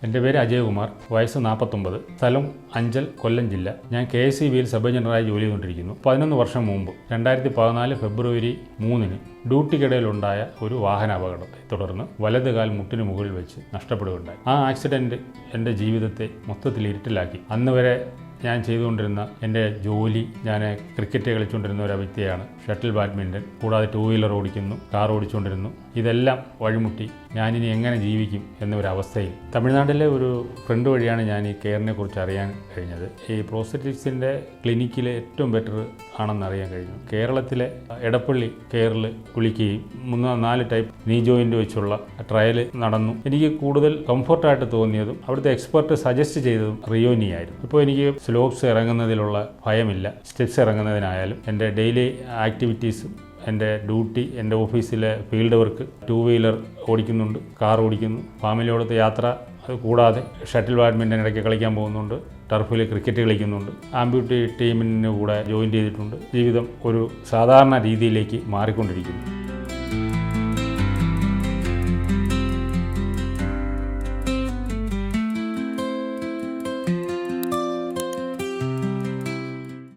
എൻ്റെ പേര് അജയകുമാർ, വയസ്സ് 49, സ്ഥലം അഞ്ചൽ, കൊല്ലം ജില്ല. ഞാൻ KSEBയിൽ സബ് എഞ്ചിനീയറായി ജോലി ചെയ്തുകൊണ്ടിരിക്കുന്നു. 11 വർഷം മുമ്പ് 2014 ഫെബ്രുവരി 3-ന് ഡ്യൂട്ടിക്കിടയിലുണ്ടായ ഒരു വാഹന അപകടത്തെ തുടർന്ന് വലത് കാൽ മുട്ടിന് മുകളിൽ വെച്ച് നഷ്ടപ്പെടുകയുണ്ടായി. ആ ആക്സിഡൻറ്റ് എൻ്റെ ജീവിതത്തെ മൊത്തത്തിൽ ഇരുട്ടിലാക്കി. അന്ന് വരെ ഞാൻ ചെയ്തുകൊണ്ടിരുന്ന എൻ്റെ ജോലി, ഞാൻ ക്രിക്കറ്റ് കളിച്ചുകൊണ്ടിരുന്ന ഒരു വ്യക്തിയാണ്. ഷട്ടിൽ ബാഡ്മിൻ്റൺ, കൂടാതെ 2 വീലർ ഓടിക്കുന്നു, കാർ ഓടിച്ചുകൊണ്ടിരുന്നു. ഇതെല്ലാം വഴിമുട്ടി ഞാനിനി എങ്ങനെ ജീവിക്കും എന്നൊരവസ്ഥയിൽ തമിഴ്നാട്ടിലെ ഒരു ഫ്രണ്ട് വഴിയാണ് ഞാൻ ഈ കെയറിനെ കുറിച്ച് അറിയാൻ കഴിഞ്ഞത്. ഈ പ്രോസ്റ്ററ്റിക്സിൻ്റെ ക്ലിനിക്കിൽ ഏറ്റവും ബെറ്റർ ആണെന്ന് അറിയാൻ കഴിഞ്ഞു. കേരളത്തിലെ എടപ്പള്ളി കെയറിൽ വിളിക്കുകയും 3-4 ടൈപ്പ് നീ ജോയിൻ്റ് വെച്ചുള്ള ട്രയൽ നടന്നു. എനിക്ക് കൂടുതൽ കംഫർട്ടായിട്ട് തോന്നിയതും അവിടുത്തെ എക്സ്പെർട്ട് സജസ്റ്റ് ചെയ്തതും റിയോനി ആയിരുന്നു. ഇപ്പോൾ എനിക്ക് സ്ലോപ്സ് ഇറങ്ങുന്നതിലുള്ള ഭയമില്ല. സ്റ്റെപ്സ് ഇറങ്ങുന്നതിനായാലും എൻ്റെ ഡെയിലി ആക്ടിവിറ്റീസും എൻ്റെ ഡ്യൂട്ടി, എൻ്റെ ഓഫീസിലെ ഫീൽഡ് വർക്ക്, 2 വീലർ ഓടിക്കുന്നുണ്ട്, കാർ ഓടിക്കുന്നു, ഫാമിലിയോടൊത്ത് യാത്ര, അത് കൂടാതെ ഷട്ടിൽ ബാഡ്മിൻ്റൺ ഇടയ്ക്ക് കളിക്കാൻ പോകുന്നുണ്ട്, ടർഫിൽ ക്രിക്കറ്റ് കളിക്കുന്നുണ്ട്, ആംബ്യൂട്ടി ടീമിന് കൂടെ ജോയിൻ ചെയ്തിട്ടുണ്ട്. ജീവിതം ഒരു സാധാരണ രീതിയിലേക്ക് മാറിക്കൊണ്ടിരിക്കുന്നു.